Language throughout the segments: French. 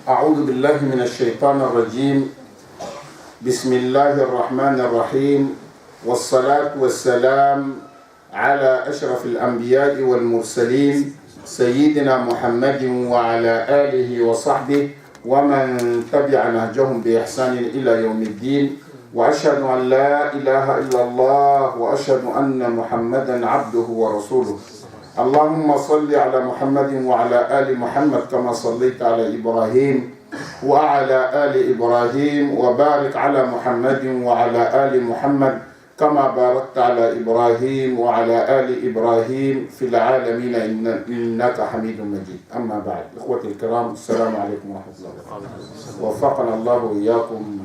أعوذ بالله من الشيطان الرجيم. بسم الله الرحمن الرحيم، والصلاة والسلام على أشرف الأنبياء والمرسلين سيدنا محمد وعلى آله وصحبه ومن تبع نهجهم بإحسان إلى يوم الدين، وأشهد أن لا إله إلا الله وأشهد أن محمدا عبده ورسوله. اللهم صل على محمد وعلى آل محمد كما صليت على إبراهيم وعلى آل إبراهيم، وبارك على محمد وعلى آل محمد كما باركت على إبراهيم وعلى آل إبراهيم في العالمين إنك حميد مجيد. أما بعد، إخوتي الكرام، السلام عليكم ورحمة الله وبركاته. وفقنا الله وإياكم.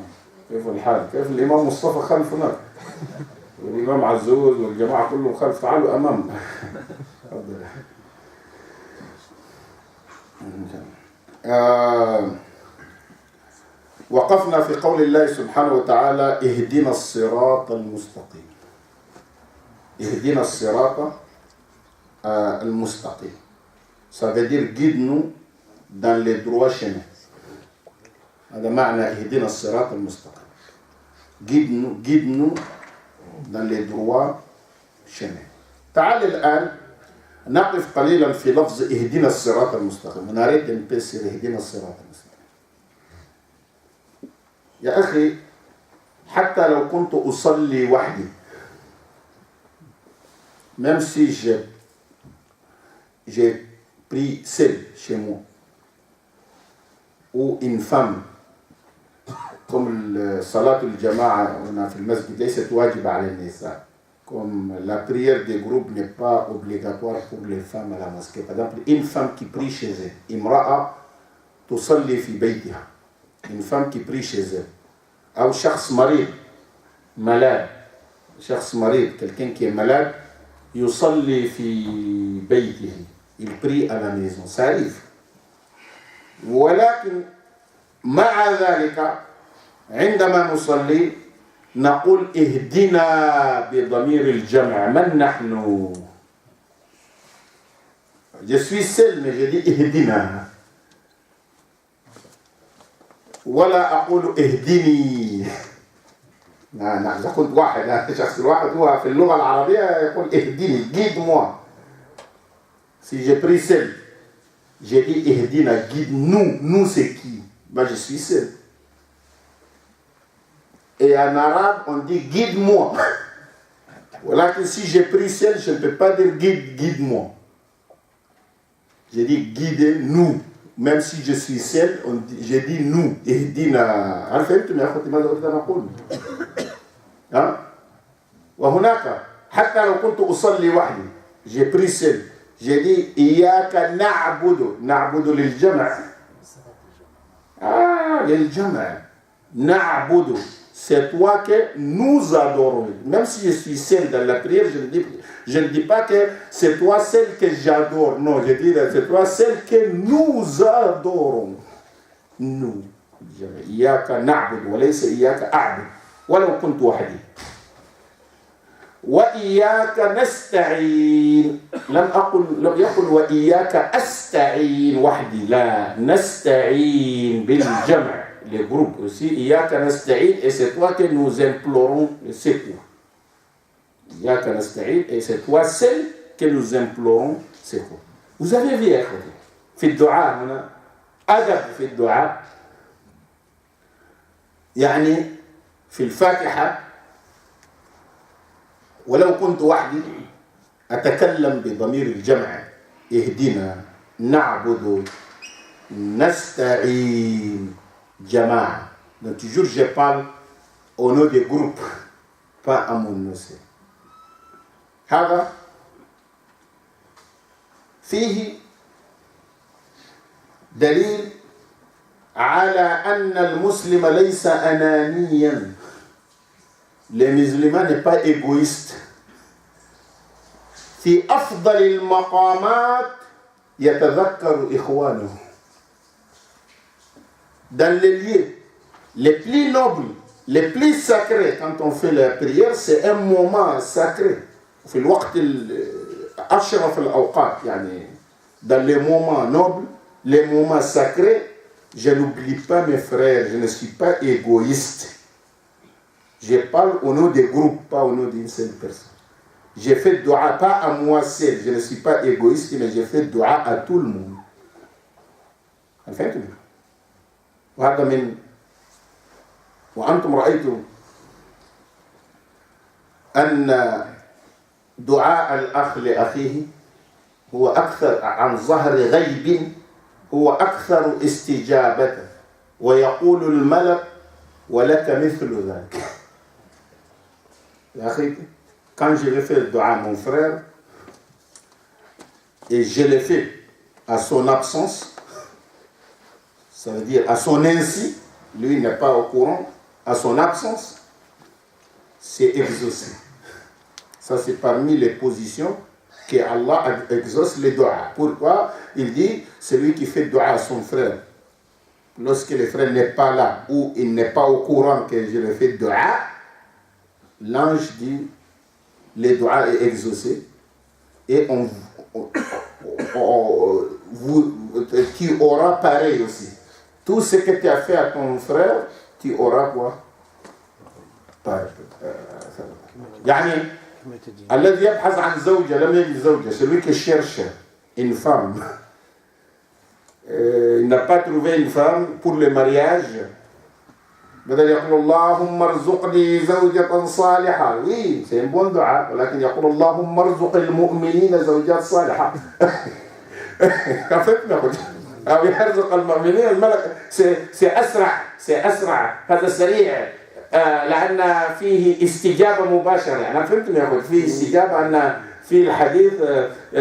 كيف الحال؟ كيف الإمام مصطفى خلفنا والإمام عزوز والجماعة كلهم خلف؟ تعالوا أمام. وقفنا في قول الله سبحانه وتعالى: اهدنا الصراط المستقيم. اهدنا الصراط المستقيم. Ça veut dire guide-nous dans les droits chemins. هذا معنى اهدنا الصراط المستقيم. guide-nous dans les droits chemins. تعال الآن نقف قليلا في لفظ اهدنا الصراط المستقيم، ونريد أن نفسر اهدنا الصراط المستقيم. يا أخي، حتى لو كنت أصلي وحدي، même si j'ai pris seul chez moi, ou une femme, comme le salat al-jama'a, on a fait le masjid, ليست واجبة على النساء. Comme la prière des groupes n'est pas obligatoire pour les femmes à la mosquée. Par exemple, une femme qui prie chez elle, imra'a tusalli fi baytiha, une femme qui prie chez elle. Ou shakhs marid, malade, shakhs marid, quelqu'un qui est malade, yusalli fi baytihi, il prie à la maison. Ça arrive. ولكن مع ذلك عندما نصلي نقول اهدنا بضمير الجمع. من نحن؟ Je suis seul mais je dis اهدنا، ولا أقول اهدني. نعم، إذا كنت واحد، شخص واحد هو في اللغة العربية يقول اهدني، guide moi. Si j'ai pris seul, j'ai dit اهدنا, guide-nous. Nous c'est qui? Ben, je suis seul. Et en arabe, on dit guide-moi. Voilà que si j'ai pris seul, je ne peux pas dire guide-moi. J'ai dit guidez-nous. Même si je suis seul, j'ai dit nous. اهدنا. فهمتم يا أخوتي ماذا أريد أن أقول؟ وهناك حتى لو كنت أصلي وحدي، j'ai pris seul, j'ai dit إياك نعبد. نعبد للجمع. للجمع. نعبد. C'est toi que nous adorons. Même si je suis seul dans la prière, je ne dis pas que c'est toi celle que j'adore. Non, je dis c'est toi celle que nous adorons. Nous. إياك نعبد وليس إياك أعبد ولو كنت وحدي. وإياك نستعين. لم يقل وإياك أستعين وحدي، لا، نستعين بالجمع. Les groupes aussi, Iyaka nasta'in, et c'est toi que nous implorons le secours. Iyaka nasta'in, et c'est toi seul que nous implorons secours. Vous avez vu, في الدعاء هنا أدب في الدعاء، يعني في الفاتحة ولو كنت وحدي أتكلم بضمير الجمع. اهدنا، نعبد، نستعين، جماعة. Donc toujours je parle au nom des groupes, pas à mon nom. هذا فيه دليل على أن المسلم ليس أنانيا. Le musulman n'est pas égoïste. في أفضل المقامات يتذكر إخوانه. Dans les lieux les plus nobles, les plus sacrés, quand on fait la prière, c'est un moment sacré. في الوقت أشرف الأوقات، يعني dans les moments nobles, les moments sacrés, je n'oublie pas mes frères, je ne suis pas égoïste. Je parle au nom des groupes, pas au nom d'une seule personne. J'ai fait dua pas à moi seul, je ne suis pas égoïste, mais j'ai fait dua à tout le monde. فهمتوا؟ وهذا من وأنتم رأيتم أن دعاء الأخ لأخيه هو أكثر عن ظهر غيب هو أكثر استجابة ويقول الملك ولك مثل ذلك. يا أخي quand je vais faire le dua à mon frère et je le fais à son absence, ça veut dire à son insu, lui n'est pas au courant, à son absence, c'est exaucé. Ça c'est parmi les positions que Allah exauce les doigts. Pourquoi? Il dit, celui qui fait doigt à son frère, lorsque le frère n'est pas là ou il n'est pas au courant que je le fais doigt, l'ange dit, le doigt est exaucé et tu auras pareil aussi. Tout ce que tu as fait à ton frère, tu auras quoi? يعني الذي يبحث عن زوجة لم يجد زوجة, celui qui cherche une femme, il n'a pas trouvé une femme pour le mariage. بدل يقول اللهم ارزقني زوجة صالحة. Oui, c'est un bon dua, ولكن يقول اللهم ارزق المؤمنين زوجات صالحة. كفتنا أو يرزق المؤمنين الملك. c'est أسرع هذا سريع لأن فيه استجابة مباشرة. يعني فهمتم يا أخوي؟ فيه استجابة أن في الحديث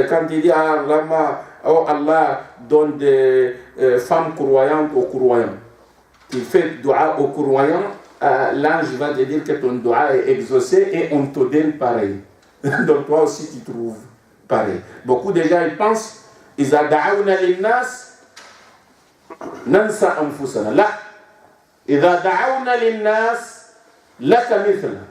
quand il dit لما Allah donne des femmes croyantes aux croyants. Tu fais dua aux croyants, l'ange va te dire que ton dua est exaucé et on te donne pareil. Donc toi aussi tu trouves pareil. Beaucoup de gens ils pensent إذا دعونا للناس ننسى أنفسنا. لا, إذا دعونا للناس لك مثله.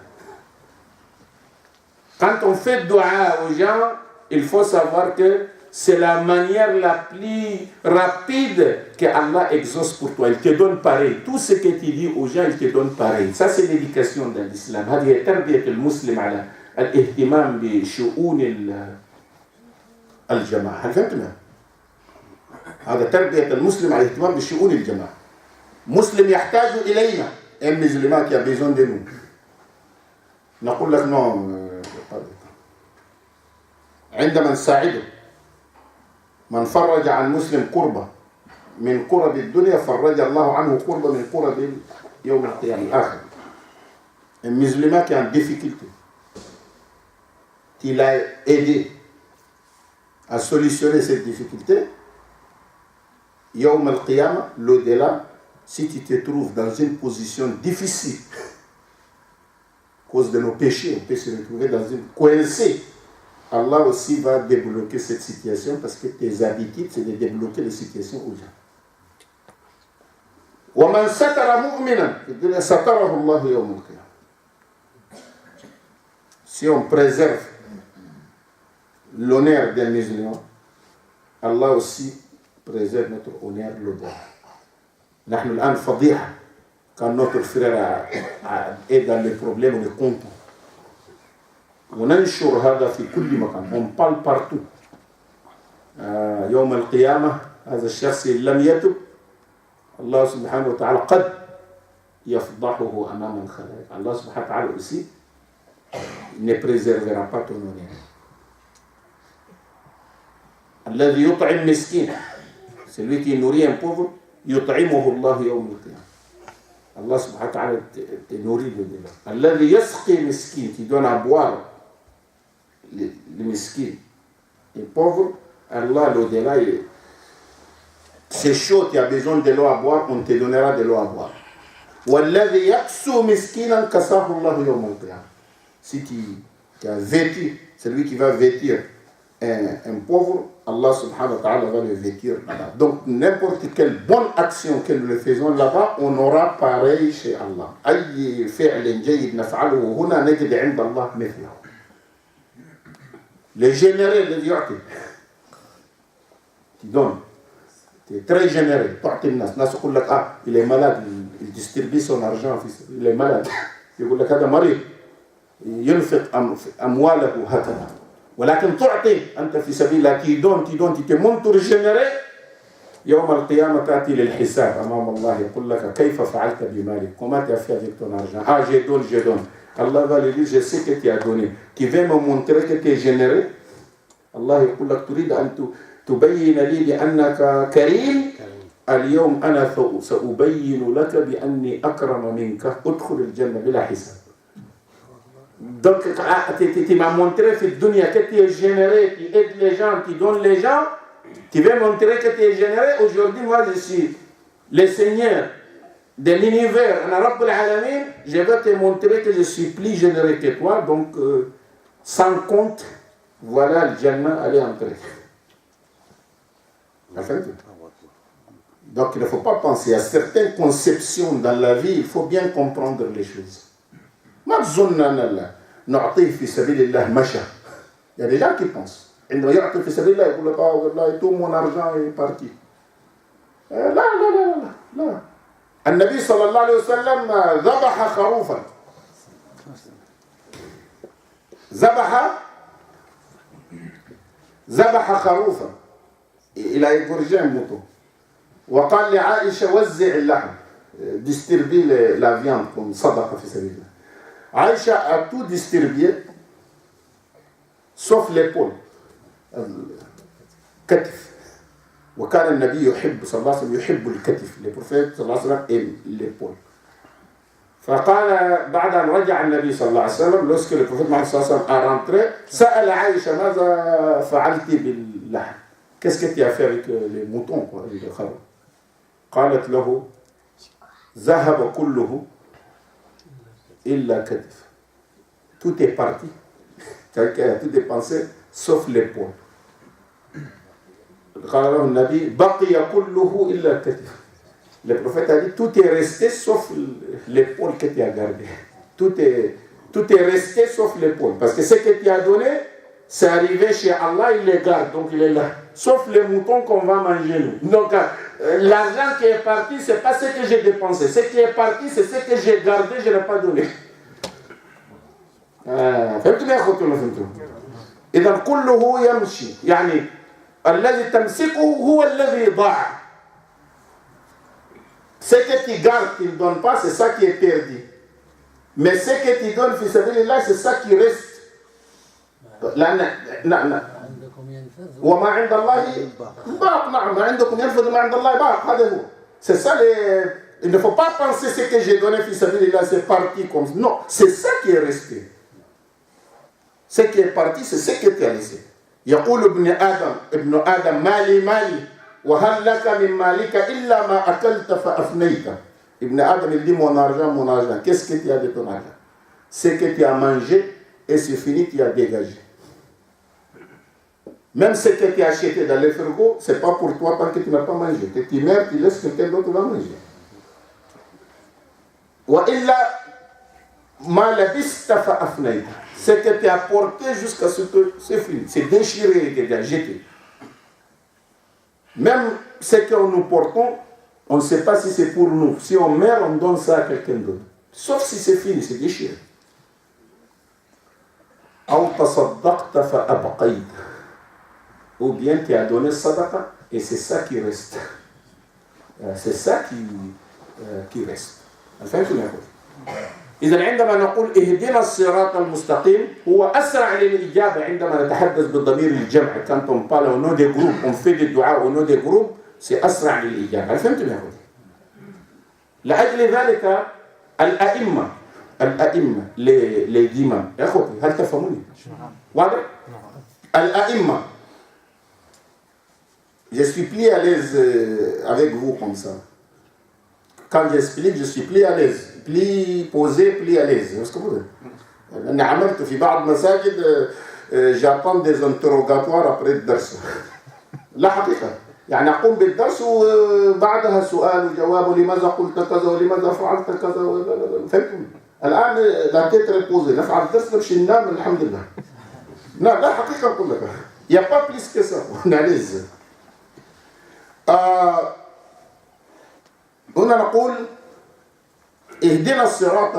Quand on fait dua aux gens, il faut savoir que c'est la manière la plus rapide que Allah exauce pour toi. Il te donne pareil. Tout ce que tu dis aux gens, il te donne pareil. Ça, c'est l'éducation de l'islam. هذه تربية المسلم على الاهتمام بشؤون الجماعة. هل فهمتنا؟ هذا تربية المسلم على الاهتمام بشؤون الجماعة. مسلم يحتاج إلينا. Un musulman qui a besoin de nous. نقول لك non. عندما نساعده. من فرج عن مسلم كربة من كرب الدنيا فرج الله عنه كربة من كرب يوم القيامة الآخر. Un musulman qui est en difficulté, il a aidé à solutionner cette difficulté, Yawm al-Qiyamah, l'au-delà, si tu te trouves dans une position difficile, à cause de nos péchés, on peut se retrouver dans une coincée. Allah aussi va débloquer cette situation parce que tes habitudes, c'est de débloquer les situations aux gens. وَمَنْ سَتَرَ مُؤْمِنًا سَتَرَهُ اللَّهُ يَوْمَ الْقِيَامَةِ. Si on préserve l'honneur des musulmans, Allah aussi préserve notre honneur le bon. نحن الآن فضيحة quand notre frère est dans les problèmes, on est content. وننشر هذا في كل مكان. On parle partout. يوم القيامة هذا الشخص لم يتب الله سبحانه وتعالى قد يفضحه أمام الخلائق. Allah سبحانه وتعالى aussi ne préservera pas ton honneur. الذي يطعم مسكين, celui qui nourrit un pauvre, يطعمه الله يوم القيامة. Allah subhanahu wa ta'ala te nourrit le délai. الذي يسقي مسكين, qui donne à boire les miskins, les pauvres, Allah l'au-delà, c'est chaud, tu as besoin de l'eau à boire, on te donnera de l'eau à boire. وَالَّذِي يَكْسُو مِسْكِينًا كَسَاهُ اللَّهُ يَوْمَ الْقِيَامَةِ. Si tu as vêtu, celui qui va vêtir un pauvre, Allah subhanahu wa ta'ala va le vêtir là-bas. Donc n'importe quelle bonne action que nous le faisons là-bas, on aura pareil chez Allah. أي فعل جيد نفعله هنا نجد عند الله مثله. Le général, le diacre, qui donne. Tu es très généreux. Il est malade, il distribue son argent, il est malade. يقول لك هذا مريض ينفق أمواله هكذا ولكن تعطي أنت في سبيل الله tu te montres généreux يوم القيامة تأتي للحساب أمام الله يقول لك كيف فعلت بمالك comment tu as fait avec ton argent je donne Allah va lui dire je sais que tu as donné tu veux me montrer que tu es généreux Allah يقول لك تريد أن تبين لي بأنك كريم اليوم أنا سأبين لك بأني أكرم منك ادخل الجنة بلا حساب. Donc tu m'as montré في الدنيا que tu es généreux, tu aides les gens, tu donnes les gens, tu veux montrer que tu es généreux. Aujourd'hui moi je suis le Seigneur de l'univers, أنا رب العالمين, je vais te montrer que je suis plus généreux que toi, donc sans compte, voilà le Jannah, allez entrer. Donc il ne faut pas penser à certaines conceptions dans la vie, il faut bien comprendre les choses. Il y a des gens qui pensent. Il tout mon argent est parti. لا. النبي صلى الله عليه وسلم ذبح خروفا. Il a égorgé un mouton. وقال لعائشة وزع اللحم, distribue la viande comme صدقة في سبيل الله. Aïcha a tout distribué sauf l'épaule, الكتف. وكان النبي يحب صلى الله عليه وسلم يحب الكتف. Le prophète صلى الله عليه وسلم aime l'épaule. فقال بعد أن رجع النبي صلى الله عليه وسلم, lorsque le prophète Mohammed صلى الله عليه وسلم a rentré, سأل عائشة ماذا فعلت باللحم? Qu'est-ce que tu as fait avec les moutons, quoi, avec le kharouf? قالت له ذهب كله إلا كتف. Tout est parti. Quelqu'un a tout dépensé sauf l'épaule. قال له النبي بقي كله إلا كتف. Le prophète a dit tout est resté sauf l'épaule que tu as gardée. Tout est resté sauf l'épaule. Parce que ce que tu as donné, c'est arrivé chez Allah, il les garde, donc il est là. Sauf les moutons qu'on va manger nous. Donc l'argent qui est parti, c'est pas ce que j'ai dépensé. Ce qui est parti, c'est ce que j'ai gardé, je ne l'ai pas donné. فهمتم يا اخوتي ولا فهمتم؟ اذا كله يمشي, يعني الذي تمسكه هو الذي ضاع. Ce que tu gardes, tu ne donnes pas, c'est ça qui est perdu. Mais ce que tu donnes, في سبيل الله, c'est ça qui reste. وما عند الله باق. نعم, ما عندكم ينفذ ما عند الله باق. هذا هو. C'est ça il ne faut pas penser ce que j'ai donné في سبيل الله c'est parti comme ça. Non, c'est ça qui est resté. Ce qui est parti, c'est ce que tu as laissé. يقول ابن آدم مالي وهل لك من مالك إلا ما أكلت فأفنيت. Ibn Adam il dit mon argent. Qu'est-ce que tu as de ton argent? Ce que tu as mangé et c'est fini, tu as dégagé. Même ce que tu as acheté dans le frigo, ce n'est pas pour toi tant que tu n'as pas mangé. Que tu meurs, tu laisses quelqu'un d'autre va manger. وإلا ما لبست فأفنيت. Ce que tu as porté jusqu'à ce que c'est fini. C'est déchiré et déjà jeté. Même ce que nous portons, on ne sait pas si c'est pour nous. Si on meurt, on donne ça à quelqu'un d'autre. Sauf si c'est fini, c'est déchiré. أو تصدقت فأبقيت. Ou bien tu as donné sadaqa et c'est ça qui reste. C'est ça qui reste. فهمتوا يا اخوي؟ إذا عندما نقول اهدنا الصراط المستقيم هو أسرع للإجابة عندما نتحدث بالضمير الجمع. Quand on parle au nom des groupes, on fait des duas au nom des groupes, c'est أسرع للإجابة. فهمتوا يا اخوي؟ لأجل ذلك الأئمة les imams. يا اخوتي هل تفهموني؟ واضح؟ الأئمة. Je suis plus à l'aise avec vous comme ça. Quand j'explique, je suis plus à l'aise. Plus posé, plus à l'aise. Est-ce que vous voulez? أنا عملت في بعض المساجد j'attends des interrogatoires après الدرس. لا حقيقة. يعني أقوم بالدرس وبعدها سؤال وجواب لماذا قلت كذا ولماذا فعلت كذا. فهمتم؟ الآن لا tête reposée. نفعل الدرس نمشي ننام الحمد لله. لا حقيقة أقول لك. Il n'y a pas plus que ça. On est à l'aise. هنا نقول اهدنا الصراط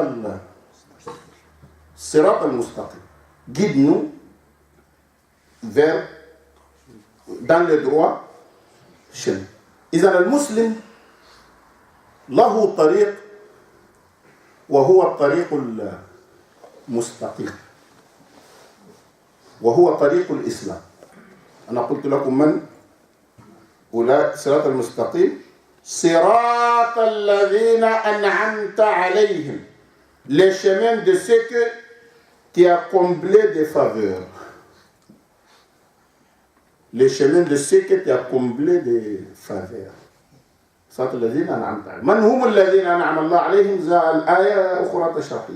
المستقيم. Guide-nous vers dans le droit chemin. إذا المسلم له طريق وهو الطريق المستقيم وهو طريق الإسلام. أنا قلت لكم من أولئك صراط المستقيم صراط الذين أنعمت عليهم, les chemins de ceux que tu as comblés de faveurs. Les chemins de ceux que tu as comblés de faveurs. صراط الذين أنعمت عليهم. من هم الذين أنعم الله عليهم؟ الآية أخرى تشرح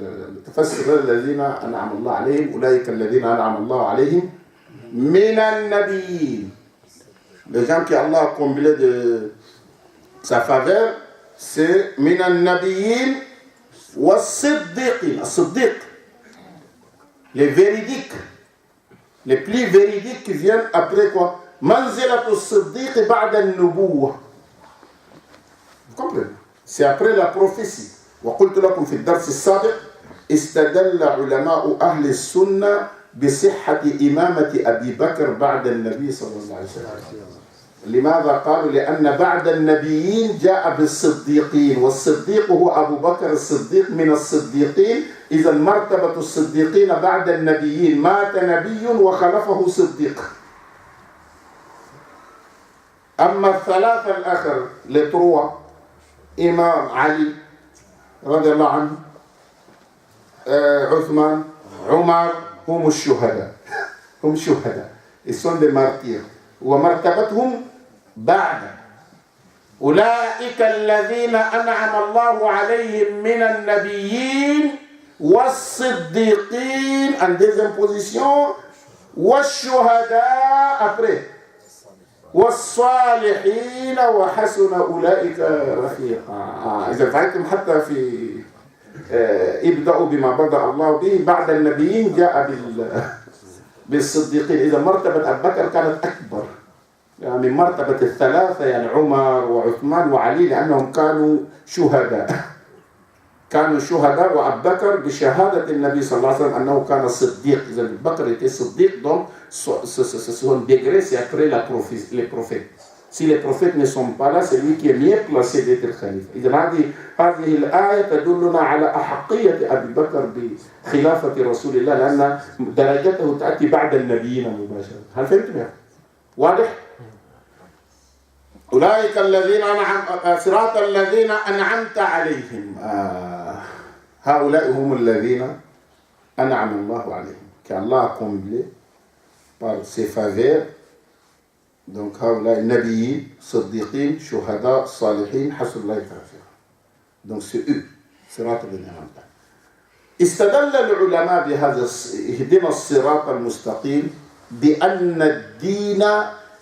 تفسر الذين أنعم الله عليهم. أولئك الذين أنعم الله عليهم من النبيين. Les gens qui Allah a comblé de sa faveur, c'est من النبيين والصديقين. الصديق, les véridiques, les plus véridiques qui viennent après quoi? منزلة الصديق بعد النبوة. Vous comprenez? C'est après la prophétie. وقلت لكم في الدرس السابق استدل علماء أهل السنة بصحة إمامة أبي بكر بعد النبي صلى الله عليه وسلم. لماذا قالوا؟ لأن بعد النبيين جاء بالصديقين, والصديق هو أبو بكر الصديق من الصديقين. إذا مرتبة الصديقين بعد النبيين, مات نبي وخلفه صديق. أما الثلاثة الآخر لتروا إمام علي رضي الله عنه, عثمان, عمر, هم الشهداء. هم شهداء. Ils sont des martyrs. ومرتبتهم بعد أولئك الذين أنعم الله عليهم من النبيين والصديقين en deuxième position, والشهداء après, والصالحين وحسن أولئك رفيقا. إذا فعلتم حتى في ابدأوا بما بدأ الله به, بعد النبيين جاء بالصديقين. إذا مرتبة أبي بكر كانت أكبر يعني مرتبة الثلاثة, يعني عمر وعثمان وعلي, لأنهم كانوا شهداء. كانوا شهداء, وأبي بكر بشهادة النبي صلى الله عليه وسلم أنه كان صديق. إذا أبي بكر était صديق, donc son degré c'est après les prophètes. Si les prophètes ne sont pas là, c'est lui qui est mieux placé d'être khalife. إذا هذه الآية تدلنا على أحقية أبي بكر بخلافة رسول الله, لأن درجته تأتي بعد النبيين مباشرة. هل فهمتم يا؟ واضح؟ أولئك الذين صراط الذين أنعمت عليهم. هؤلاء هم الذين أنعم الله عليهم, qu'Allah a comblé par ses faveurs. Donc هؤلاء النبيين, صديقين, شهداء, صالحين, حسن الله رفيقا. Donc c'est eux, صراط الذين أنعمت عليهم. استدل العلماء بهذا اهدنا الصراط المستقيم بأن الدين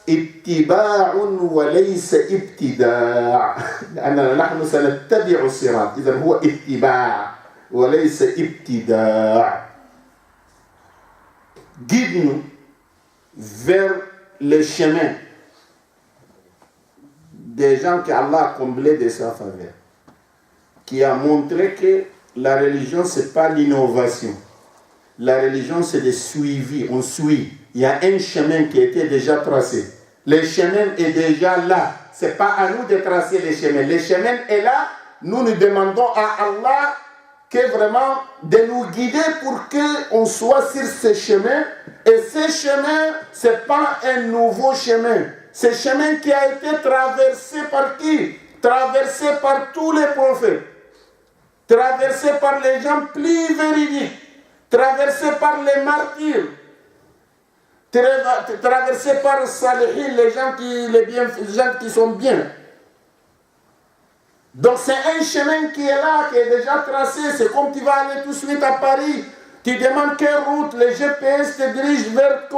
اتباع وليس ابتداع, لأننا نحن سنتبع الصراط. إذا هو اتباع وليس ابتداع. Guide-nous vers le chemin des gens qu'Allah a comblés de sa faveur, qui a montré que la religion c'est pas l'innovation. La religion c'est le suivi, on suit. Il y a un chemin qui était déjà tracé. Le chemin est déjà là. C'est pas à nous de tracer le chemin. Le chemin est là. Nous demandons à Allah que vraiment de nous guider pour qu'on soit sur ce chemin. Et ce chemin, c'est pas un nouveau chemin. Ce chemin qui a été traversé par qui? Traversé par tous les prophètes. Traversé par les gens plus véridiques. Traversé par les martyrs. Traversé par les salihin, les gens qui sont bien. Donc c'est un chemin qui est là, qui est déjà tracé. C'est comme tu vas aller tout de suite à Paris. Tu demandes quelle route, le GPS te dirige vers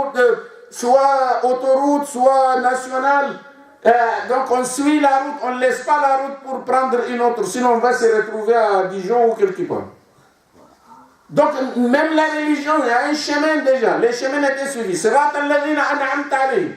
soit autoroute, soit nationale. Donc on suit la route, on ne laisse pas la route pour prendre une autre. Sinon on va se retrouver à Dijon ou quelque part. Donc, même la religion, il y a un chemin déjà. Les chemins étaient suivis. Sirat alladhina an'amta alayhim.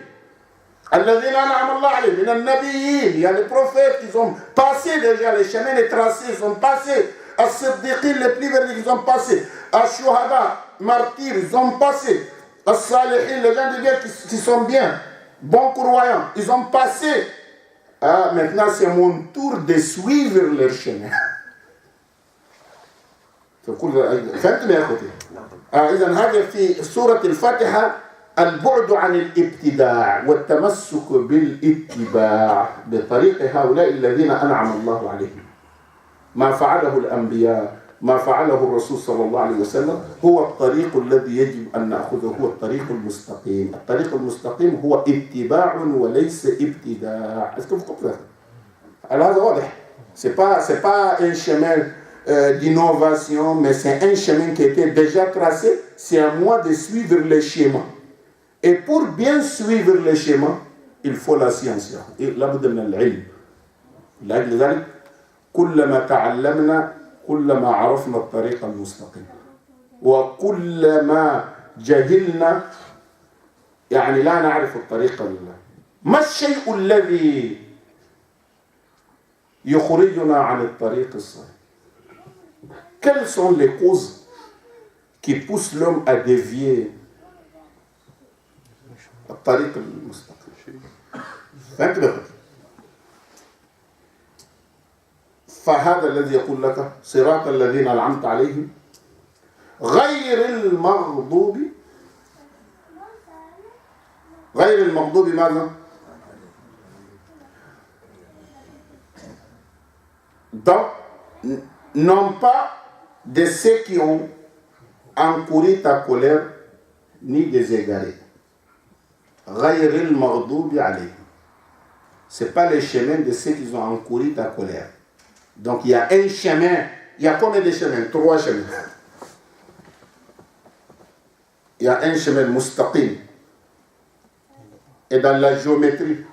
الذين أنعم الله عليهم من النبيين. Il y a les prophètes qui ont passé déjà, les chemins les tracés, ils ont passé. As-Siddiqin, les plus vertueux, ils ont passé. As-Shuhada, martyrs, ils ont passé. As-Salihin, les gens de bien qui sont bien, bons croyants, ils ont passé. Ah, maintenant c'est mon tour de suivre leur chemin. فهمتم يا اخوتي؟ اذا هذا في سوره الفاتحه البعد عن الابتداع والتمسك بالاتباع بطريق هؤلاء الذين انعم الله عليهم. ما فعله الانبياء، ما فعله الرسول صلى الله عليه وسلم هو الطريق الذي يجب ان ناخذه، هو الطريق المستقيم. الطريق المستقيم هو اتباع وليس ابتداع. هذا واضح. C'est pas un chemin d'innovation, mais c'est un chemin qui était déjà tracé. C'est à moi de suivre les schémas. Et pour bien suivre les schémas, il faut la science. لابد من العلم. لأجل ذلك كلما تعلمنا كلما عرفنا الطريق المستقيم. وكلما جهلنا يعني لا نعرف الطريق. ما الشيء الذي يخرجنا عن الطريق الصحيح؟ Quelles sont les causes qui poussent l'homme à dévier الطريق المستقيم؟ فهمت؟ فهذا الذي يقول لك صراط الذين أنعمت عليهم غير المغضوب ماذا؟ Donc, non pas de ceux qui ont encouru ta colère, ni des égarés. غير المغضوب عليهم. C'est pas le chemin de ceux qui ont encouru ta colère. Donc il y a un chemin. Il y a combien de chemins? 3 chemins. Il y a un chemin mustaqim. Et dans la géométrie,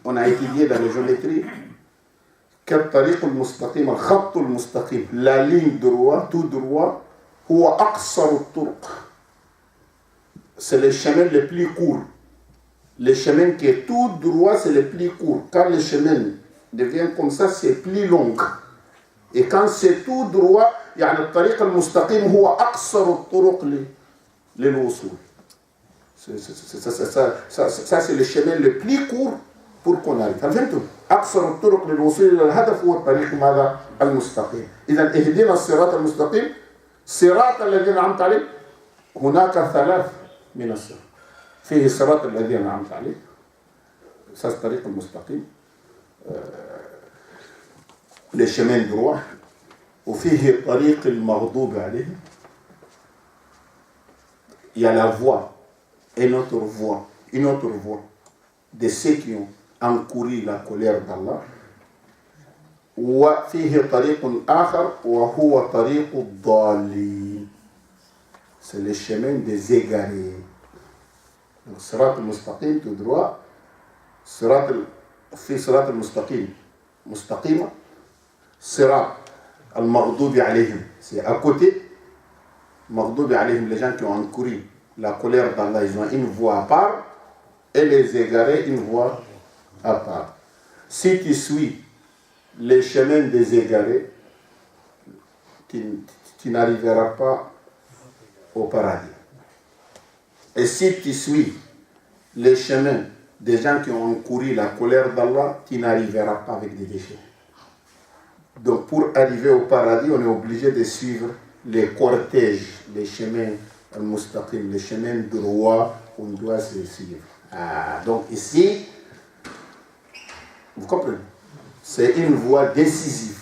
on a étudié dans la géométrie كالطريق المستقيم الخط المستقيم. La ligne droite, tout droit, هو أقصر الطرق. C'est le chemin le plus court. Le chemin qui est tout droit, c'est le plus court. Quand le chemin devient comme ça, c'est plus long. Et quand c'est tout droit, يعني الطريق المستقيم هو أقصر الطرق للوصول. Ça c'est le chemin le plus court pour qu'on arrive. فهمتم؟ أقصر الطرق للوصول إلى الهدف هو الطريق ماذا؟ المستقيم. إذا اهدنا الصراط المستقيم صراط الذين أنعمت عليهم. هناك 3 من الصراط. فيه الصراط الذين أنعمت عليهم. ça c'est الطريق المستقيم. le chemin droit. وفيه الطريق المغضوب عليهم. Il y a la voie, une autre voie de ceux qui ont encouru la colère d'Allah. وفيه طريق آخر وهو طريق الضالين. C'est le chemin des égarés. Donc صراط المستقيم tout droit. في صراط المستقيم مستقيمة. صراط المغضوب عليهم c'est à côté. مغضوب عليهم les gens qui ont encouru la colère d'Allah, ils ont une voie à part, et les égarés une voie à part. Si tu suis les chemins des égarés, tu n'arriveras pas au paradis. Et si tu suis les chemins des gens qui ont encouru la colère d'Allah, tu n'arriveras pas avec des déchets. Donc pour arriver au paradis, on est obligé de suivre les cortèges, les chemins al-mustaqim, les chemins droits, on doit se suivre. Donc ici, vous comprenez, c'est une voie décisive.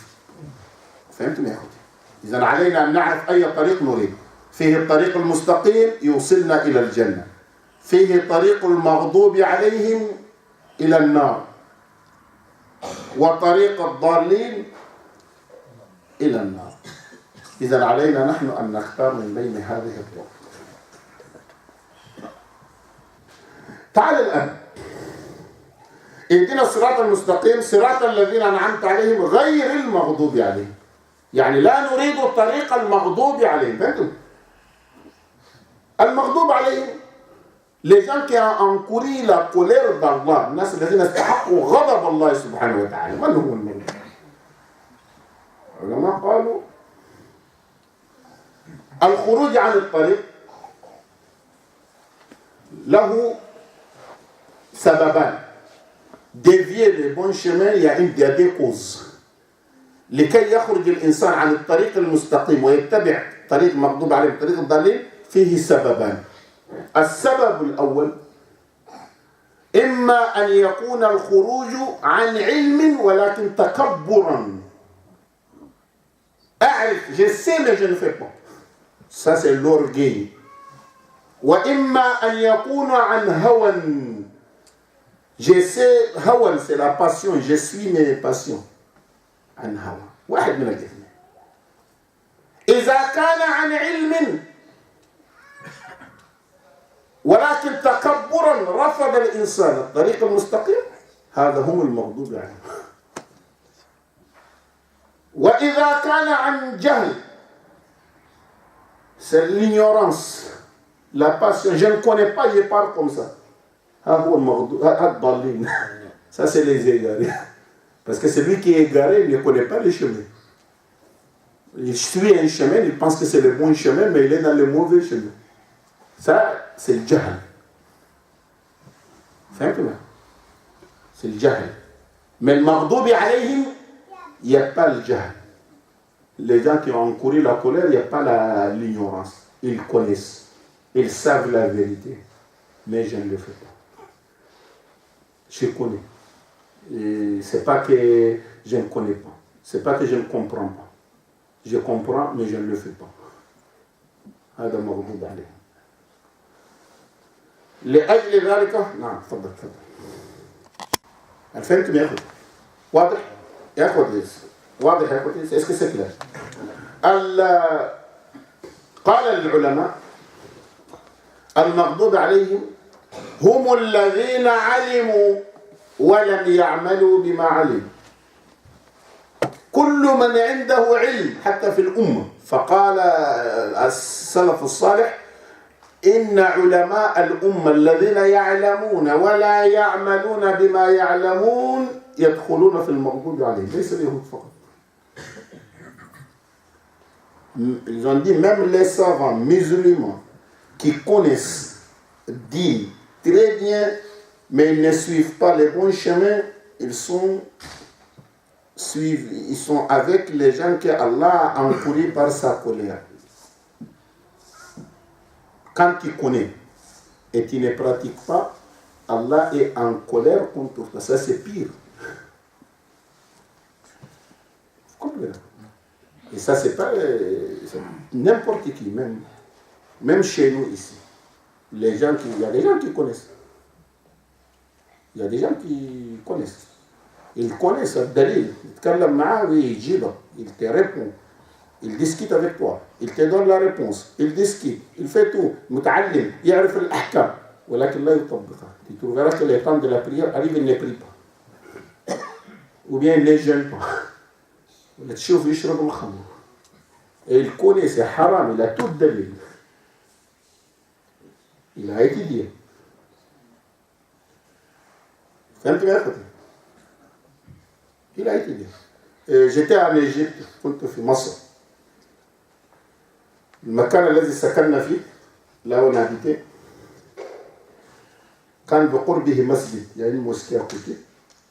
فهمتم يا اخوتي؟ إذا علينا أن نعرف أي طريق نريد. فيه الطريق المستقيم يوصلنا إلى الجنة. فيه طريق المغضوب عليهم إلى النار. وطريق الضالين إلى النار. إذا علينا نحن أن نختار من بين هذه الطرق. تعال الآن. اهدنا الصراط المستقيم صراط الذين أنعمت عليهم غير المغضوب عليهم. يعني لا نريد الطريق المغضوب عليهم. فهمتم؟ المغضوب عليهم Les gens qui ont encouru la colère d'Allah, الناس الذين استحقوا غضب الله سبحانه وتعالى، من هم المغضوب؟ العلماء قالوا الخروج عن الطريق له سببان. dévier le bon chemin, il y a des causes. لكي يخرج الإنسان عن الطريق المستقيم ويتبع طريق مغضوب عليه طريق الضليل فيه سببان. السبب الأول إما أن يكون الخروج عن علم ولكن تكبرا. أعرف je sais mais je ne fais pas. Ça c'est l'orgueil. وإما أن يكون عن هوى. Je sais هوى c'est la passion, je suis mes passions. عن هوى واحد من الاثنين. إذا كان عن علم ولكن تكبرا رفض الإنسان الطريق المستقيم هذا هم المغضوب عليهم. وإذا كان عن جهل c'est l'ignorance, la passion, je ne connais pas, je parle comme ça. ها هو المغضوب الضالين. Ça c'est les égarés. Parce que celui qui est égaré il ne connaît pas les chemins. Il suit un chemin, il pense que c'est le bon chemin, mais il est dans le mauvais chemin. Ça, c'est le jahl. Simplement. C'est le jahl. Mais le maghdubi alayhim, il n'y a pas le jahl. Les gens qui ont encouru la colère, il n'y a pas l'ignorance. Ils connaissent. Ils savent la vérité. Mais je ne le fais pas. Je connais. C'est pas que je ne connais pas. C'est pas que je ne comprends pas. Je comprends, mais je ne le fais pas. هذا مغضوب عليه. لأجل ذلك نعم تفضل. فهمتم يا أخوي؟ واضح؟ يا أخوي واضح يا أخوي؟ est-ce que c'est clair؟ قال العلماء المغضوب عليهم هم الذين علموا ولم يعملوا بما علموا. كل من عنده علم حتى في الأمة. فقال السلف الصالح إن علماء الأمة الذين يعلمون ولا يعملون بما يعلمون يدخلون في المغضوب عليهم. ليس اليهود فقط. Ils ont dit même les savants musulmans qui connaissent disent très bien mais ils ne suivent pas les bons chemins, ils sont avec les gens que Allah a encourus par sa colère. Quand tu connais et tu ne pratiques pas, Allah est en colère contre toi. Ça c'est pire. Vous comprenez? Et ça c'est pas n'importe qui, même chez nous ici. Il y a des gens qui connaissent. Il y a des gens qui connaissent. Ils connaissent le dalil. Il te répond. Il discute avec toi. Il te donne la réponse. Il discute. Il fait tout. متعلم. يعرف الأحكام. ولكن لا يطبقها. Tu trouveras que les temps de la prière arrivent, il ne prie pas. Ou bien il ne jeûne pas. ولا تشوف يشرب الخمر. Et il connaît, c'est haram. Il a tout dalil. Il a étudié. فهمت يا أخوتي؟ Il a étudié. J'étais en Égypte, كنت في مصر. المكان الذي سكننا فيه là où on habitait كان بقربه مسجد يعني mosquée à côté.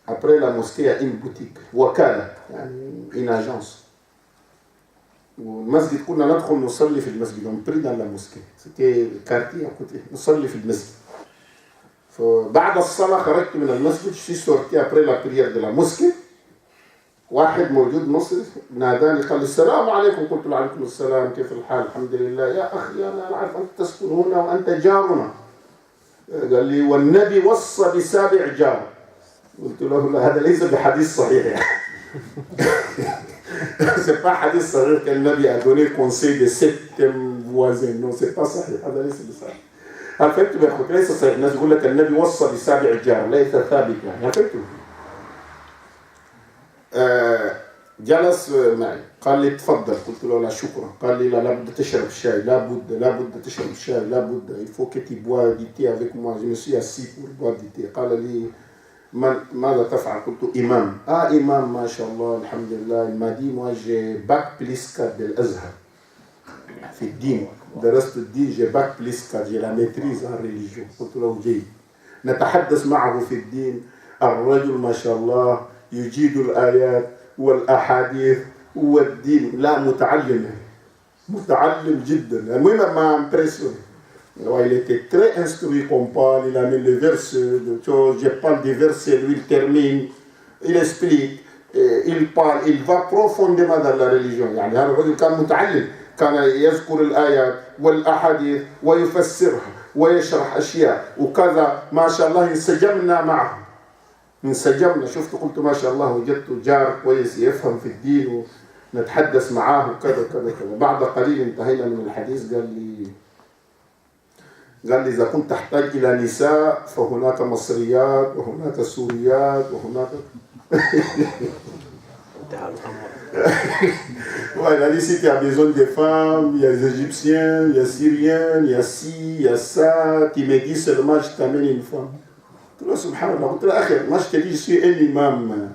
Après la mosquée il y a une boutique وكالة يعني une agence. والمسجد كنا ندخل نصلي في المسجد. On prie dans la mosquée. C'était le quartier à côté. نصلي في المسجد. فبعد الصلاة خرجت من المسجد. Je suis sorti après la prière de la mosquée. واحد موجود مصري ناداني قال السلام عليكم. قلت له عليكم السلام كيف الحال؟ الحمد لله. يا أخي أنا أعرف أنت تسكن هنا وأنت جارنا. قال لي والنبي وصى ب7 جار. قلت له لا هذا ليس بحديث صحيح يعني. C'est pas حديث صحيح كالنبي a donné conseil de 7 voisins. Non c'est pas صحيح. هذا ليس بصحيح. هل فهمتوا يا أخوة؟ ليس صحيح. الناس يقول لك النبي وصى ب7 جار ليس ثابت يعني. هل فهمتوا؟ جلس معي قال لي تفضل. قلت له لا شكرا. قال لي لا بد تشرب الشاي، لابد تشرب الشاي، لابد il faut que tu bois du thé avec moi. Je me suis assis pour boire du thé. قال لي ماذا تفعل؟ قلت إمام. إمام ما شاء الله الحمد لله. Il m'a dit moi j'ai bac plus 4 بالأزهر في الدين، درست الدين، j'ai bac plus 4، j'ai la maîtrise en religion. قلت له جيد. نتحدث معه في الدين. الرجل ما شاء الله يجيد الآيات والأحاديث والدين. لا متعلم جدا. المهم ما impressionné. Il était très instruit qu'on parle, il amène les versets, je parle des versets, lui il termine, il explique, il parle, il va profondément dans la religion. يعني هذا الرجل كان متعلم، كان يذكر الآيات والأحاديث ويفسرها ويشرح أشياء وكذا. ما شاء الله انسجمنا معه، شفت قلت ما شاء الله وجدت جار كويس يفهم في الدين ونتحدث معاه وكذا كذا كذا. بعد قليل انتهينا من الحديث. قال لي إذا كنت تحتاج إلى نساء فهناك مصريات وهناك سوريات وهناك il a dit si tu as besoin des femmes, il y a les Égyptiens, il y a les Syriens, il y a ci, il y a ça, tu me dis seulement je t'amène une femme. Subhanallah, moi je te dis je suis un imam,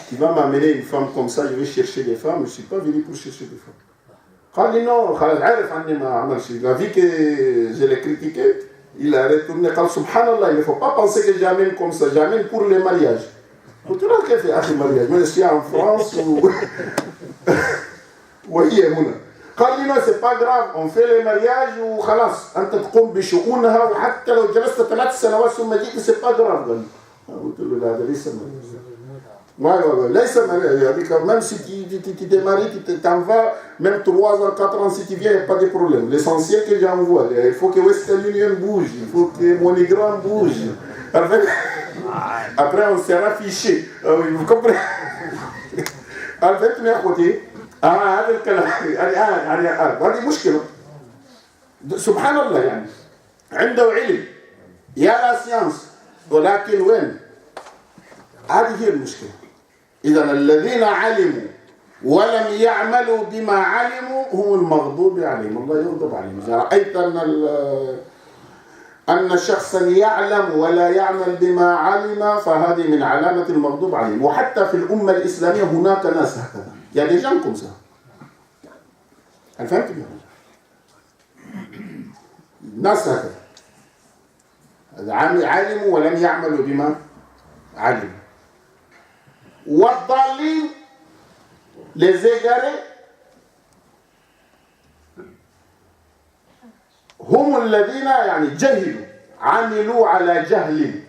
tu vas m'amener une femme comme ça, je vais chercher des femmes, je ne suis pas venu pour chercher des femmes. قال لي non, خلاص عارف عني ما عمل شيء. La vie que je l'ai critiqué, il a retourné. قال subhanallah, il ne faut pas penser que j'amène comme ça, j'amène pour les mariages. قلت له كيف يا أخي mariage? Moi je suis en France وهي هنا. قال لي non, c'est pas grave, on fait les mariages وخلاص أنت تقوم بشؤونها وحتى لو جلست 3 سنوات ثم جئت c'est pas grave. قلت له لا هذا ليس mariage. ليس mariage. Même si tu te maries, tu t'en vas, même 3 ans, 4 ans, si tu viens, il n'y a pas de problème. L'essentiel que j'envoie, il faut que Western Union bouge, il faut que MoneyGram bouge. Après, on sera fiché. Vous comprenez? عرفتني يا اخوتي؟ هذا الكلام هذه مشكله. سبحان الله يعني عنده علم يا لا سيانس، ولكن وين؟ هذه هي المشكله. إذا الذين علموا ولم يعملوا بما علموا هم المغضوب عليهم، الله يغضب عليهم. إذا رأيت أن شخصا يعلم ولا يعمل بما علم فهذه من علامة المغضوب عليهم. وحتى في الأمة الإسلامية هناك ناس هكذا، يعني جانكم سا. هل فهمتم؟ ناس هكذا علموا ولم يعملوا بما علموا. والضالين les égarés هم الذين يعني جهلوا عملوا على جهل.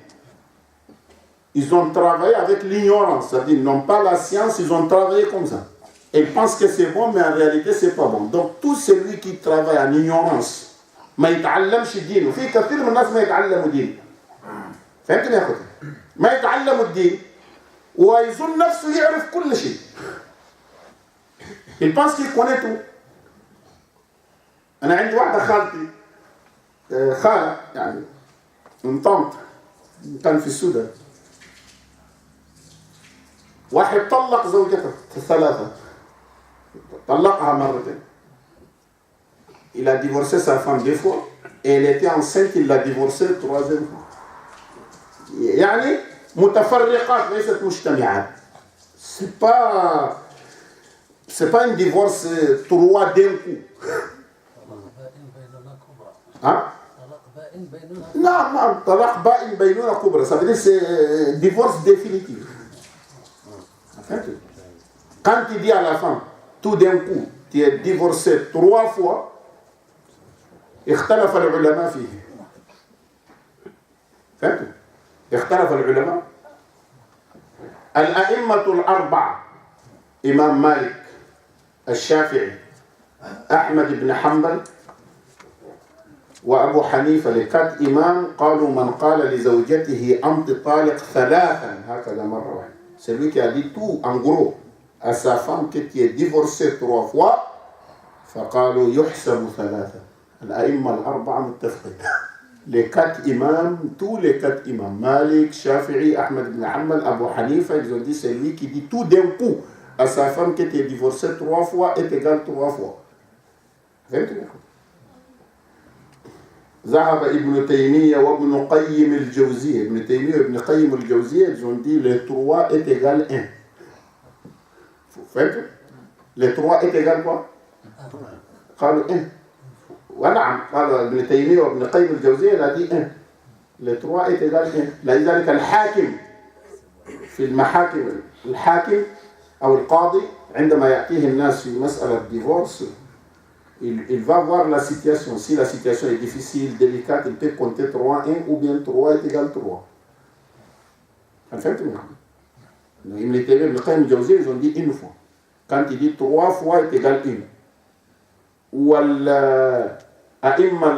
Ils ont travaillé avec l'ignorance, c'est-à-dire ils n'ont pas la science, ils ont travaillé comme ça. Ils pensent que c'est bon, mais en réalité c'est pas bon. Donc tout celui qui travaille en ignorance ما يتعلمش دين. وفي كثير من الناس ما يتعلموا دين. فهمتني يا اخوتي؟ ما يتعلموا الدين ويظن نفسه يعرف كل شيء. Il pense qu'il connaît tout. أنا عندي واحدة خالتي، خالة يعني من طنط، كان في السودان. واحد طلق زوجته 3، طلقها مرتين. Il a divorcé sa femme 2 fois et elle était enceinte, il l'a divorcée 3e fois. يعني متفرقات ليست مجتمعات. C'est pas un divorce 3 d'un coup. Non, طلاق بائن بينونة كبرى. Ça veut dire c'est divorce définitif. Quand tu dis à la femme tout d'un coup tu es divorcé 3 fois, اختلف العلماء فيه. فهمتوا؟ اختلف العلماء. الأئمة الأربعة إمام مالك، الشافعي، أحمد بن حنبل وأبو حنيفة، les 4 إمام قالوا من قال لزوجته أنت طالق 3 هكذا مرة واحدة. Celui qui a dit tout en gros à sa femme que tu es divorcé 3 fois فقالوا يحسب 3. الأئمة الأربعة متفقين. Les 4 imams, tous les 4 imams, Malik, Shafi'i, Ahmed ibn Hanbal, Abu Hanifa, ils ont dit c'est lui qui dit tout d'un coup. à sa femme qui était divorcée 3 fois est égal 3 fois. ذهب ابن تيمية وابن قيم الجوزية. ابن تيمية وابن قيم الجوزية, ils ont dit le 3 est égal 1. فهمتوا؟ le 3 est égal quoi؟ قالوا 1. ونعم قال ابن تيمية وابن قيم الجوزية il a dit 1. le 3 est égal 1. لذلك الحاكم في المحاكم, الحاكم أو القاضي عندما يأتيه الناس في مسألة divorce, il va voir la situation. Si la situation est difficile, délicate, il peut compter 3-1 ou bien 3 est égal 3. Ils ont dit une fois. Quand il dit 3 fois est égal 1. Ou الأئمة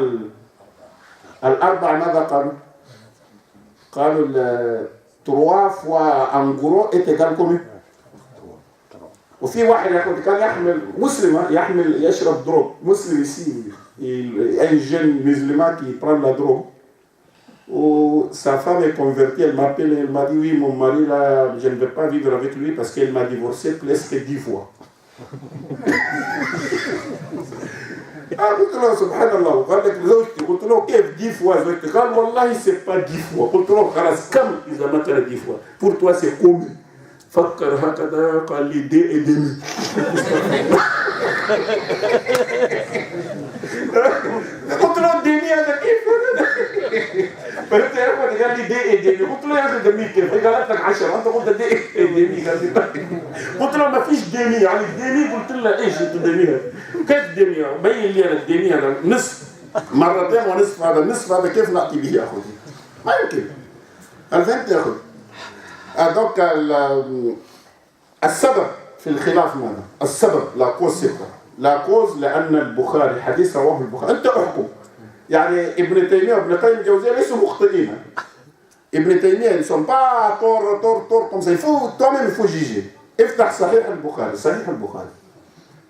الأربعة ماذا قالوا؟ قالوا 3 fois en gros est égal combien؟ وفي واحد كان يحمل مسلم يشرب دروب مسلم ici un jeune musulman qui prend la drogue où sa femme est convertie, elle m'appelle, elle m'a dit oui mon mari là je ne veux pas vivre avec lui parce qu'elle m'a divorcé presque 10 fois. قلت له سبحان الله وقال لك زوجتي, قلت له كيف 10 fois زوجتي؟ قال والله c'est pas 10 fois. قلت له خلاص كم إذا ما كان 10 fois pour toi c'est combien؟ فكر هكذا قال لي 2,5. قلت له الدنيا هذا كيف؟ فهمت يا اخوان؟ قال لي 2,5. قلت له يا اخي دمي كيف؟ قالت لك 10 انت قلت 2,5. قلت له ما فيش دمي يعني الدمي. قلت له ايش انت دمي هذا؟ كيف دمي؟ بين لي انا الدمي هذا نصف مرتين ونصف. هذا النصف هذا كيف نعطي به يا اخوي؟ ما يمكن. هل فهمت يا اخوي؟ donc السبب في الخلاف ماذا؟ السبب لا كوز سبب. لا كوز لأن البخاري حديث رواه البخاري. أنت أحكم. يعني ابن تيمية وابن قيم الجوزية ليسوا مخطئين. ابن تيمية ils ne sont pas tort comme ça. Il faut toi-même il faut juger. افتح صحيح البخاري. صحيح البخاري.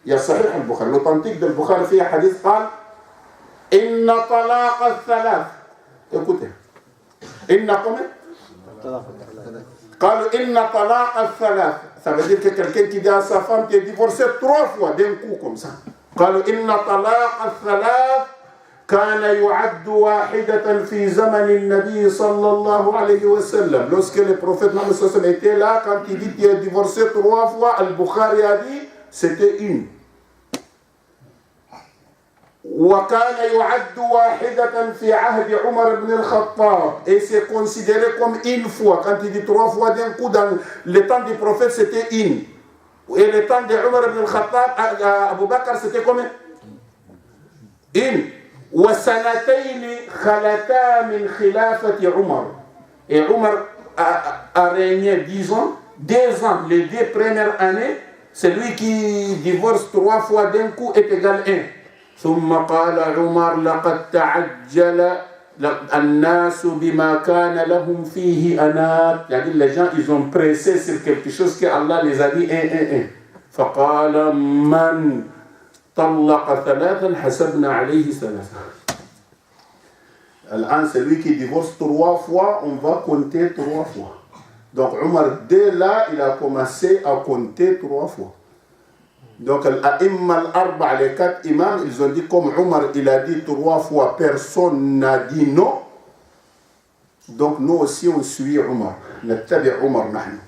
يا صحيح البخاري. l'authentique de البخاري فيها حديث قال إن طلاق الثلاث. écoutez. إن قمت قالوا إن طلاق الثلاث. Ça veut dire que quelqu'un qui dit à sa femme qui est divorcée 3 fois d'un coup comme ça. قالوا إن طلاق الثلاث كان يعد واحدة في زمن النبي صلى الله عليه وسلم. Lorsque le prophète Mohammed sallallahu alayhi wa sallam était là, quand il dit qu'il est divorcé 3 fois, Al-Bukhari a dit c'était une. وكان يعد واحدة في عهد عمر بن الخطاب. Et c'est considéré comme une fois. Quand il dit 3 fois d'un coup, dans le temps du prophète, c'était une. Et le temps de Umar ibn al-Khattab, Abu Bakr, c'était combien? Une. وسنتين خلتا من خلافة عمر. Et Umar a régné 10 ans. 2 ans, les 2 premières années, celui qui divorce 3 fois d'un coup est égal 1. ثم قال عمر لقد تعجل الناس بما كان لهم فيه أنات. يعني les gens ils ont pressé sur quelque chose que Allah les a dit 1. فقال من طلق 3 حسبنا عليه 3. الآن celui qui divorce 3 fois on va compter 3 fois. Donc Omar dès là il a commencé à compter 3 fois. Donc, l'A'imma al-Arba, les 4 imams, ils ont dit comme Omar, il a dit 3 fois, personne n'a dit non. Donc, nous aussi, on suit Omar. Nattabi Omar, nahnu.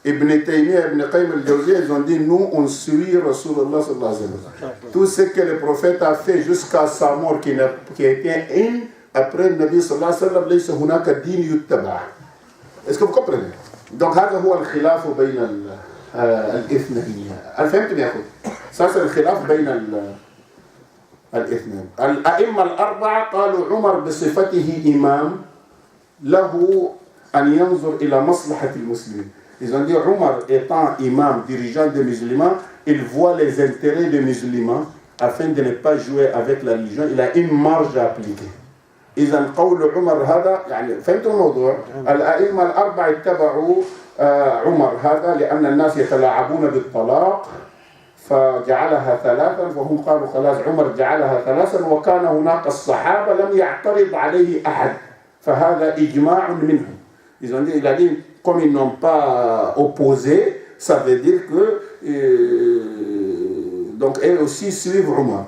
Ibn Taymiyyah, Ibn Qayyim al-Jawziyya, ils ont dit, nous, on suit Rasulullah sallallahu alayhi wa sallam. Tout ce que le prophète a fait jusqu'à sa mort, qui a été une, après le Nabi sallallahu alayhi wa sallam, laysa hunaka din yuttaba. Est-ce que vous comprenez? Donc, هذا هو الخلاف بين الاثنين. فهمتم يا اخوي؟ اساس الخلاف بين الاثنين. الائمه الاربعه قالوا عمر بصفته امام له ان ينظر الى مصلحه المسلمين. Ils ont dit Omar étant imam, dirigeant des musulmans, il voit les intérêts des musulmans afin de ne pas jouer avec la religion. Il a une marge à appliquer. إذا قول عمر هذا يعني فهمتوا الموضوع؟ الائمه الاربعه اتبعوا عمر هذا لأن الناس يتلاعبون بالطلاق فجعلها 3 وهم قالوا خلاص عمر جعلها 3 وكان هناك الصحابة لم يعترض عليه أحد فهذا إجماع منهم. Ils ont dit, il a dit comme ils n'ont pas opposé, ça veut dire que donc elles aussi suivent Omar.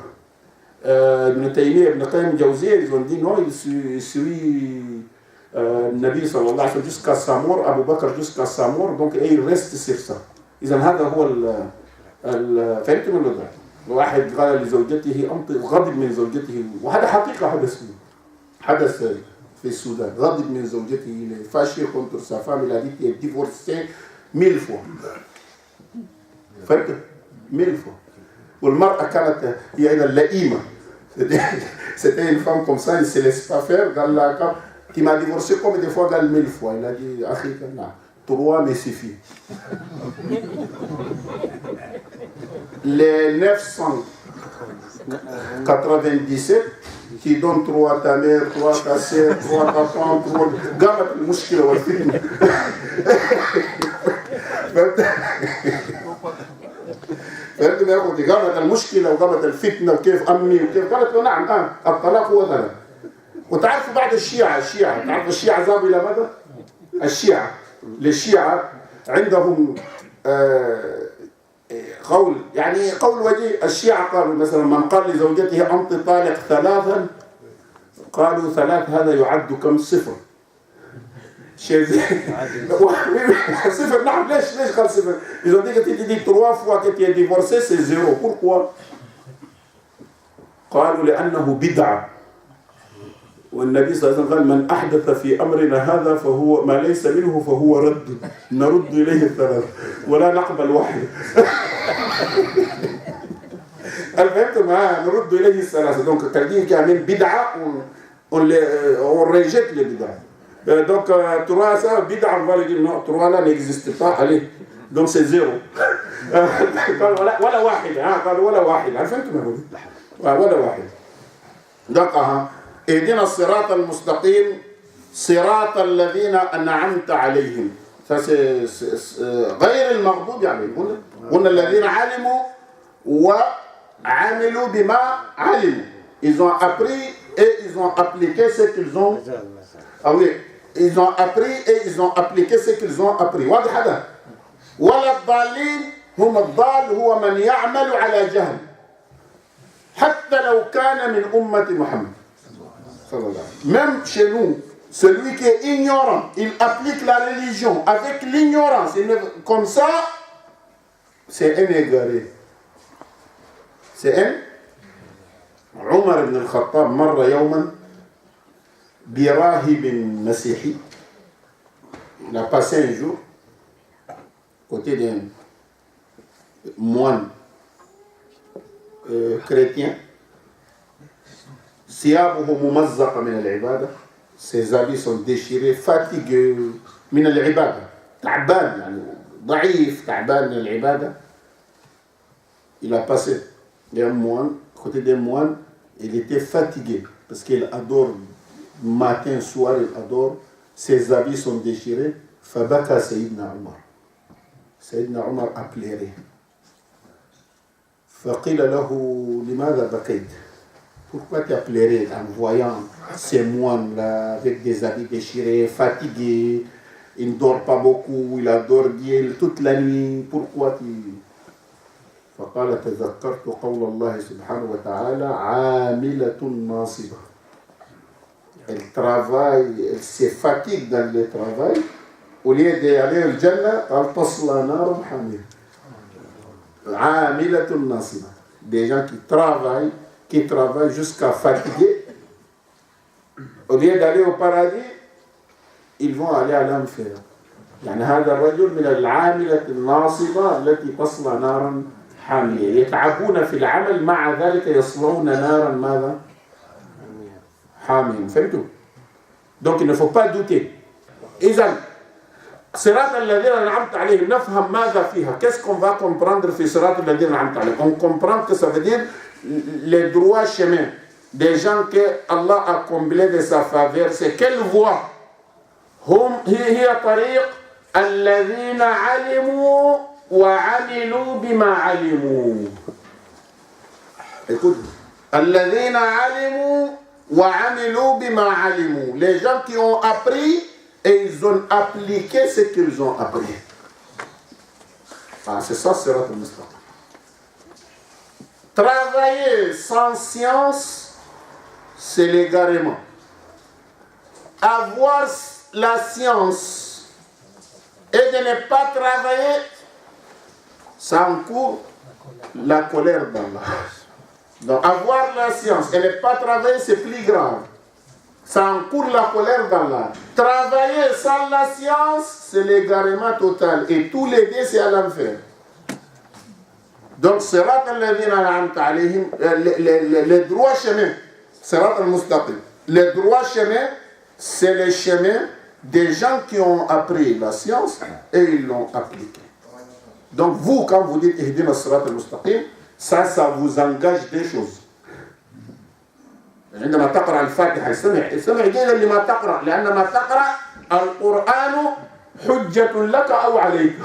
Ibn Taymiyyah, Ibn Qayyim Jawziyya, ils ont dit non, il suit Nabi sallallahu alayhi wa sallam jusqu'à sa mort, Abu Bakr jusqu'à sa mort, donc et il reste sur ça. إذا هذا هو فهمتم ولا لا؟ واحد قال لزوجته غضب من زوجته، وهذا حقيقة حدث في السودان، غضب من زوجته، il est fâché contre sa femme, il a dit qu'il est divorcé 1000 fois. فهمت؟ 1000 fois. والمرأة كانت هي أيضا لئيمة. C'était une femme comme ça, il ne se laisse pas faire. قال لها tu m'as divorcé combien de fois? قال 1000 fois. Il a dit أخي non, 3 me suffit. Les 997 qui donnent 3 à ta mère, 3 à ta sœur, 3 à ta femme, 3 قامت المشكلة والفتنة. فهمت يا اخوتي؟ قامت المشكله وقامت الفتنه وكيف امي وكيف، قالت له نعم الطلاق هو 3. وتعرفوا بعد الشيعه تعرف الشيعه ذهبوا الى ماذا؟ للشيعه عندهم قول، يعني قول وجيه. الشيعه قالوا مثلا من قال لزوجته انت طالق 3، قالوا 3 هذا يعد كم؟ 0. شيء صفر. نعم. ليش قال 0؟ ils ont dit que tu dis 3 fois que tu es divorcé, c'est 0. Pourquoi؟ قالوا لأنه بدعة، والنبي صلى الله عليه وسلم قال من أحدث في أمرنا هذا فهو ما ليس منه فهو رد، نرد إليه 3 ولا نقبل واحد. فهمتم؟ نرد إليه 3. donc quelqu'un qui amène بدعة on rejette les bid'ah. Donc 3 ça bid'ah, on va lui dire non, 3 là n'existe pas, allez, donc c'est 0. ولا واحد. قالوا ولا واحد. فهمتم؟ ولا واحد. donc اهدنا الصراط المستقيم صراط الذين أنعمت عليهم. ça c'est غير المغضوب عليهم. قلنا الذين علموا وعملوا بما علموا. Ils ont appris et ils ont appliqué ce qu'ils ont. Ah oui, ils ont appris et ils ont appliqué ce qu'ils ont appris. واضح هذا؟ ولا الضالين هم الضال هو من يعمل على جهل حتى لو كان من أمة محمد صلى الله عليه وسلم. Même chez nous, celui qui est ignorant, il applique la religion avec l'ignorance. Comme ça, c'est un égaré. C'est un. عمر بن الخطاب مر يوما براهب مسيحي. Il a passé un jour côté d'un moine chrétien. ثيابه ممزقة من العبادة. Ses habits sont déchirés, fatigué من العبادة. تعبان يعني ضعيف, تعبان من العبادة. Il a passé d'un moine, côté d'un moine, il était fatigué parce qu'il adore matin, soir, il adore. Ses habits sont déchirés. فبكى سيدنا عمر. سيدنا عمر a pleuré. فقيل له لماذا بكيت؟ Pourquoi tu as pleuré en voyant ces moines-là avec des habits déchirés, fatigués, il ne dort pas beaucoup, il a dormi toute la nuit, pourquoi tu... فقال تذكرت قول الله سبحانه وتعالى عاملة ناصبة. Elle travaille, elle se fatigue dans le travail. Au lieu d'aller au Jannah, elle تصلى نارا حامية. عاملة ناصبة. Des gens qui travaillent jusqu'à fatiguer. Au lieu d'aller au paradis, ils vont aller à l'enfer. يعني هذا الرجل من العاملة الناصبة التي تصلى نارا حامية. يتعبون في العمل مع ذلك يصلون نارا ماذا؟ حامية. فهمتوا؟ Donc il ne faut pas douter. إذن صراط الذين أنعمت عليهم نفهم ماذا فيها. Qu'est-ce qu'on va comprendre في صراط الذين أنعمت عليهم? On comprend que ça veut dire les droits chemins des gens que Allah a comblés de sa faveur. C'est quelle voie? هي طريق الذين علموا وعملوا بما علموا. Écoute, الذين علموا وعملوا بما علموا. Les gens qui ont appris et ils ont appliqué ce qu'ils ont appris. Ah, c'est ça, Sirat al-Mustaqim. Travailler sans science, c'est l'égarement. Avoir la science et de ne pas travailler, ça encourt la colère d'Allah. Donc avoir la science et ne pas travailler, c'est plus grave. Ça encourt la colère d'Allah. Travailler sans la science, c'est l'égarement total. Et tous les deux, c'est à l'enfer. Donc, Sirat al-Ladhina an'amta alayhim, les droits chemins, Sirat al-Mustaqim. Les droits chemins, c'est les chemins des gens qui ont appris la science et ils l'ont appliquée. Donc, vous, quand vous dites Ihdina Sirat al-Mustaqim, ça vous engage des choses. عندما تقرأ الفاتحة استمع جيدا لما تقرأ لأن ما تقرأ القرآن حجة لك أو عليك.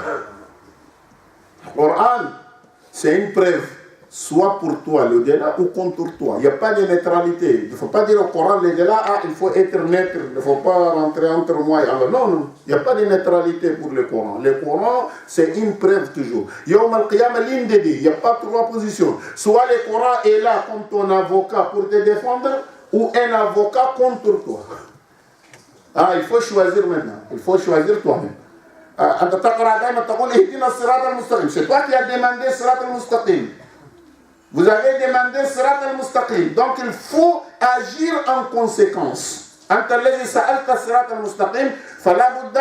القرآن c'est une preuve, soit pour toi le delà ou contre toi. Il n'y a pas de neutralité. Il ne faut pas dire au Coran le delà, il faut être neutre, il ne faut pas rentrer entre moi et Allah. Non, il n'y a pas de neutralité pour le Coran. Le Coran, c'est une preuve toujours. Yawm al-Qiyamah, l'une des deux. Il n'y a pas trois positions. Soit le Coran est là comme ton avocat pour te défendre, ou un avocat contre toi. Ah, il faut choisir maintenant. Il faut choisir toi-même. أنت تقرأ دائما تقول اهدنا الصراط المستقيم. C'est toi qui as demandé الصراط المستقيم. Vous avez demandé الصراط المستقيم. Donc il faut agir en conséquence. أنت الذي سألت الصراط المستقيم فلا بد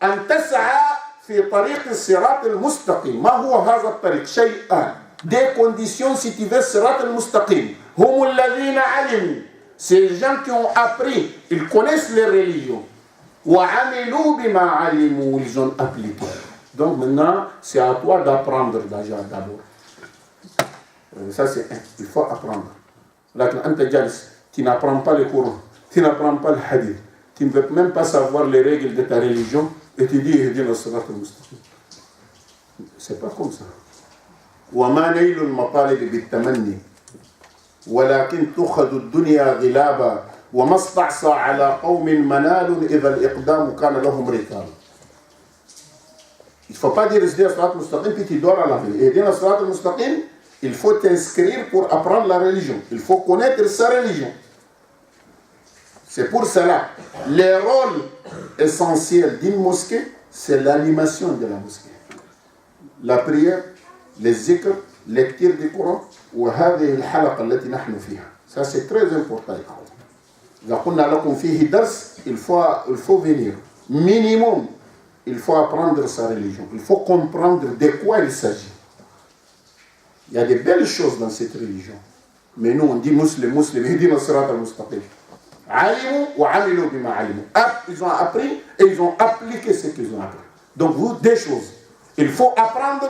أن تسعى في طريق الصراط المستقيم. ما هو هذا الطريق؟ شيئان. Des conditions si tu veux الصراط المستقيم. هم الذين علموا. Ces gens qui ont appris, ils connaissent les religions. وعملوا بما علموا, ils ont appliqué. Donc maintenant, c'est à toi d'apprendre déjà d'abord. Ça c'est un, il faut apprendre. Là, tu n'apprends pas le Coran, tu n'apprends pas le hadith, tu ne veux même pas savoir les règles de ta religion et tu dis Ihdina as-sirat al-mustaqim. C'est pas comme ça. وما نيل المطالب بالتمني ولكن تؤخذ الدنيا غلابا وما استعصى على قوم منال إذا الإقدام كان لهم ركاب. Il ne faut pas dire Ihdina as-sirat al-mustaqim puis tu dors à la vie. Ihdina as-sirat al-mustaqim, il faut t'inscrire pour apprendre la religion. Il faut connaître sa religion. C'est pour cela. Le rôle essentiel d'une mosquée, c'est l'animation de la mosquée. La prière, les zikr, lecture du Coran, وهذه الحلقة التي نحن فيها. Ça c'est très important. إذا قلنا لكم فيه درس, il faut venir. Minimum, il faut apprendre sa religion. Il faut comprendre de quoi il s'agit. Il y a des belles choses dans cette religion. Mais nous, on dit musulman, ihdina as-sirat al-mustaqim. Alimu wa amilu bima alimu. Ils ont appris et ils ont appliqué ce qu'ils ont appris. Donc, vous, deux choses. Il faut apprendre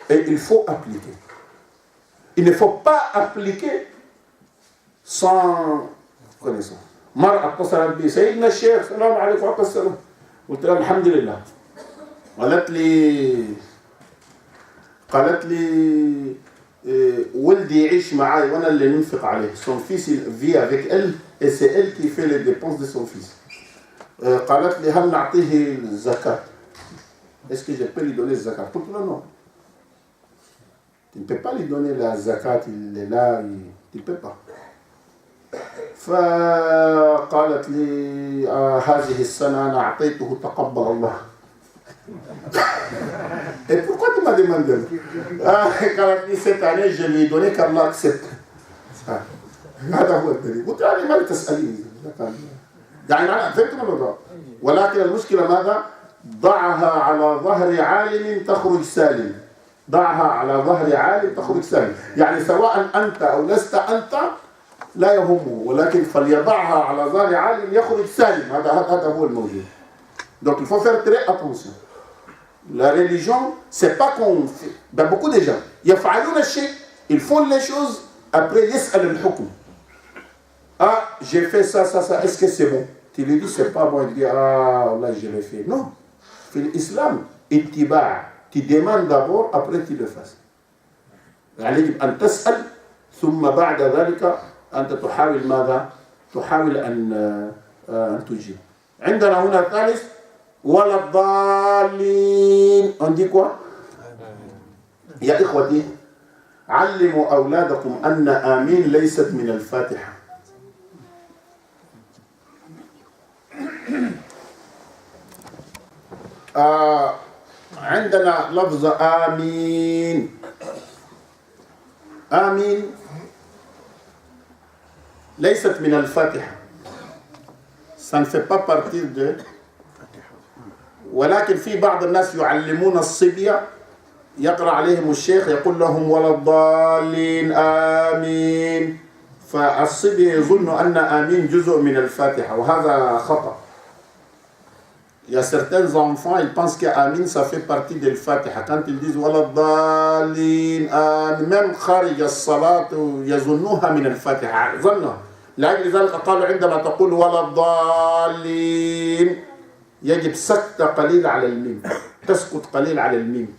et il faut appliquer. Il ne faut pas appliquer sans connaissance. مرأة اتصلت بي سيدنا الشيخ السلام عليكم وعليكم السلام. قلت لها الحمد لله. قالت لي ولدي يعيش معي وانا اللي ننفق عليه. Son fils il vit avec elle et c'est elle qui fait les dépenses de son fils. قالت لي هل نعطيه الزكاة؟ Est-ce que je peux lui donner la zakat? قلت لها non. Tu ne peux pas lui donner la zakat, il est là, tu ne peux pas. فقالت لي هذه السنة أنا أعطيته تقبل الله. Et pourquoi tu m'as demandé? قالت لي cette année je lui ai donné qu'Allah accepte. هذا هو الدليل. قلت لها لماذا تسأليني؟ يعني أنا فهمت من الوضع. ولكن المشكلة ماذا؟ ضعها على ظهر عالم تخرج سالم. ضعها على ظهر عالم تخرج سالم. يعني سواء أنت أو لست أنت لا يهمه ولكن فليضعها على ظهر عالم يخرج سالم. هذا هو الموجود. Donc il faut faire très attention. La religion, c'est pas qu'on fait. Ben, beaucoup de gens, ils font les choses, après yas'al al-hukm. Ah, j'ai fait ça, est-ce que c'est bon? Tu lui dis, c'est pas bon, il dit, ah, là, je l'ai fait. Non. Dans l'islam, ittiba'. Tu demandes d'abord, après tu le fasses. عليك أن تسأل ثم بعد ذلك أنت تحاول ماذا؟ تحاول أن تجيب. عندنا هنا ثالث ولا الضالين on dit quoi يا إخوتي علموا أولادكم أن آمين ليست من الفاتحة. عندنا لفظ آمين. آمين ليست من الفاتحة. Ça ne fait pas partie de. ولكن في بعض الناس يعلمون الصبية يقرأ عليهم الشيخ يقول لهم ولا الضالين آمين، فالصبي يظن أن آمين جزء من الفاتحة وهذا خطأ. Il y a certains enfants, ils pensent que Amin ça fait partie de l'Fatiha. Quand ils disent ولا الضالين آمين même خارج الصلاة يظنوها من الفاتحة ظنها. لأجل ذلك قالوا عندما تقول ولا الضالين يجب سكت قليل على الميم، تسكت قليل على الميم،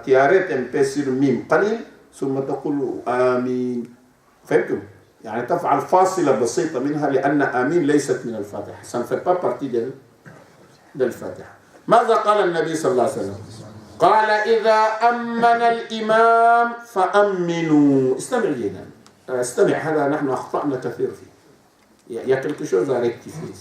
تياريت ام بي سير ميم قليل ثم تقول آمين. فهمتم؟ يعني تفعل فاصلة بسيطة منها لأن آمين ليست من الفاتحة. Ça ne fait pas partie de الفاتحة. ماذا قال النبي صلى الله عليه وسلم؟ قال إذا أمن الإمام فأمنوا. استمع جيدا، استمع، هذا نحن أخطأنا كثير فيه. Il y a quelque chose à rectifier.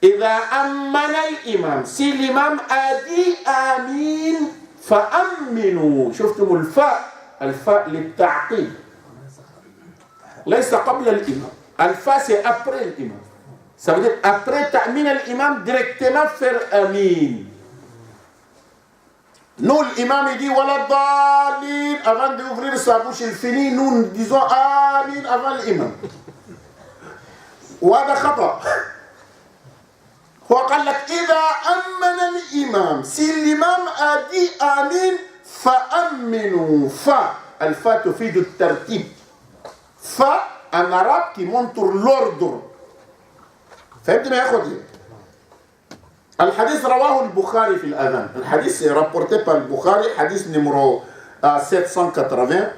إذا أمن الإمام، si l'imam a dit آمين فأمنوا. شفتم الفاء؟ الفاء للتعقيب ليس قبل الإمام. الفاء c'est après l'imam. Ça veut dire après ta'min l'imam directement faire Amin. Nous l'imam il dit wala dalin avant d'ouvrir sa bouche il finit, nous disons Amin avant l'imam. وهذا خطأ. هو قال لك إذا أمن الإمام si l'imam a dit Amin فأمنوا. fa الفا تفيد الترتيب. fa en arabe qui montre l'ordre. فهمتم يا اخوتي؟ الحديث رواه البخاري في الأذان. الحديث رابورتي par البخاري حديث نمرو 780.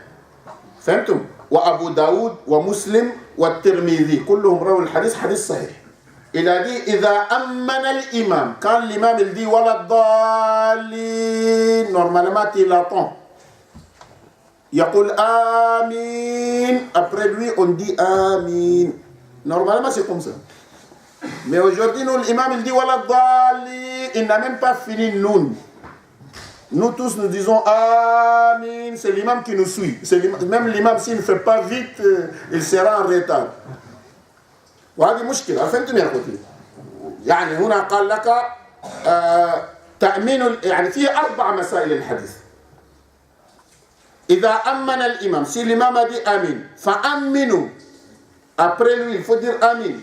فهمتم؟ وأبو داود ومسلم والترمذي كلهم رووا الحديث حديث صحيح. إلى دي إذا أمن الإمام كان الإمام الدي ولا الضالين normalement il attend يقول آمين après lui on dit آمين normalement c'est comme ça. Mais aujourd'hui, nous, l'imam, il dit Wala Dali, il n'a même pas fini Noun. Nous tous, nous disons Amin, c'est l'imam qui nous suit. Même l'imam, s'il ne fait pas vite, il sera en retard. وهذه مشكلة. فهمتم يا أخوتي؟ يعني هنا قال لك تأمين يعني فيه 4 مسائل الحديث. إذا أمن الإمام, si l'imam a dit Amin, فأمنوا. Après lui, il faut dire Amin.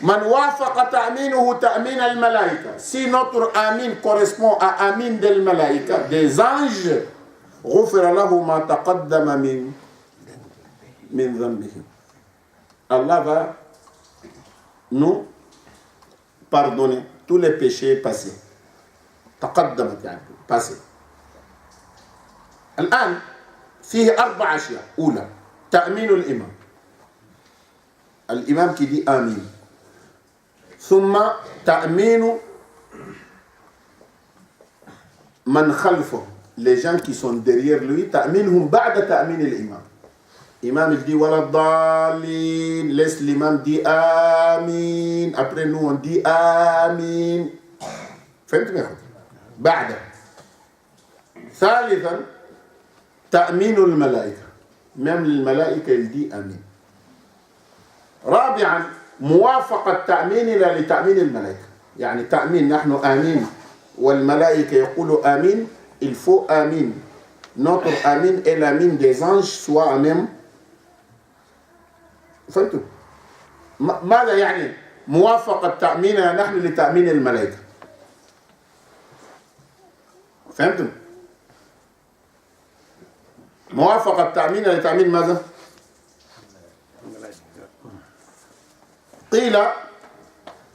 من وافق تأمينه تأمين الملائكة. Si notre Amin correspond à Amin des malaïka, des anges, غفر له ما تقدم من ذنبهم. Allah va nous pardonner tous les péchés passés. تقدمت يعني passé. الآن فيه 4 أشياء. أولى تأمين الإمام. الإمام qui dit Amin. ثم تأمين من خلفه, les gens qui sont derrière lui, تأمينهم بعد تأمين الإمام. Imam il dit ولا الضالين, laisse l'imam dit آمين, après nous on dit آمين. فهمتم يا أخوتي؟ بعد. ثالثا تأمين الملائكة, même الملائكة il dit آمين. رابعا موافقة تأميننا لتأمين الملائكة. يعني تأمين نحن آمين والملائكة يقولوا آمين, il faut آمين. Notre آمين et l'آمين des anges soient en même. فهمتوا؟ ماذا يعني موافقة تأميننا نحن لتأمين الملائكة؟ فهمتم؟ موافقة تأميننا لتأمين ماذا؟ قيل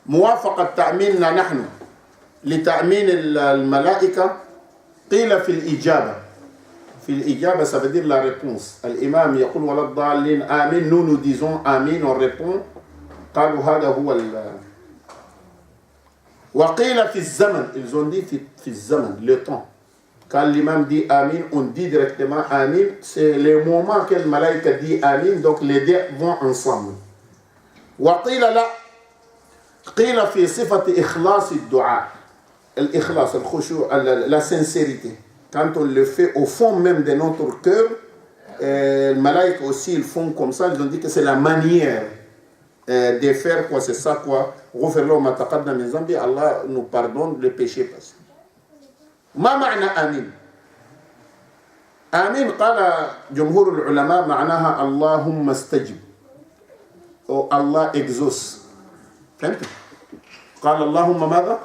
موافقة تأميننا نحن لتأمين الملائكة قيل في الإجابة. في الإجابة ça veut dire la réponse. الإمام يقول ولا الضالين آمين, nous nous disons آمين, on répond قالوا هذا هو وقيل في الزمن, ils ont dit في الزمن, le temps. Quand l'imam dit Amin, on dit directement Amin. C'est le moment que le malaïka dit Amin, donc les deux vont ensemble. وقيل لا, قيل في صفة إخلاص الدعاء. الإخلاص, الخشوع, la sincérité. Quand on le fait au fond même de notre cœur, les malaïka aussi ils font comme ça, ils ont dit que c'est la manière de faire quoi, c'est ça quoi. Allah nous pardonne le péché passé. ما معنى آمين؟ آمين قال جمهور العلماء معناها اللهم استجب أو الله exauce. فهمت؟ قال اللهم ماذا؟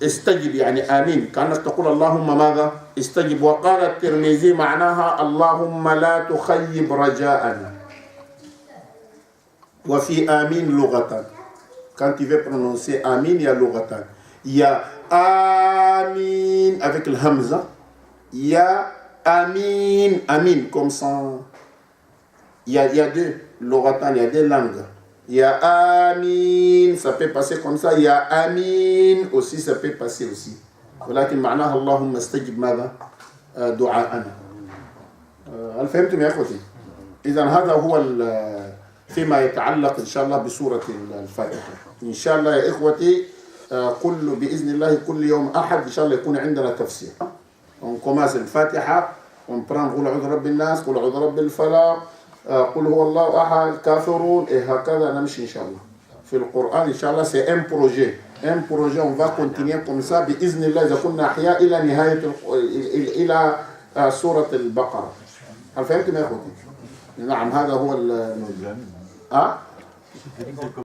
استجب يعني آمين, كأنك تقول اللهم ماذا؟ استجب. وقال الترمذي معناها اللهم لا تخيب رجاءنا. وفي آمين لغتان. Quand tu veux prononcer آمين, il y a لغتان. Il y a Amin avec le Hamza. Il y a Amin, Amin comme ça. Il y a deux loratan, il y a deux langues. Il y a Amin, ça peut passer comme ça. Il y a Amin aussi, ça peut passer aussi. ولكن معناها اللهم استجب ماذا؟ دعاءنا. هل فهمتم يا اخوتي؟ إذا هذا هو فيما يتعلق إن شاء الله بسورة الفاتحة. إن شاء الله يا إخوتي كل بإذن الله كل يوم أحد إن شاء الله يكون عندنا تفسير. On commence الفاتحة, on prend قل أعوذ برب الناس, قل أعوذ برب الفلق, قل هو الله أحد, كافرون, et هكذا نمشي إن شاء الله. في القرآن إن شاء الله c'est un projet. Un projet, on va continuer comme ça بإذن الله إذا كنا أحياء إلى نهاية إلى سورة البقرة. هل فهمتم يا أخوتي؟ نعم هذا هو الموضوع.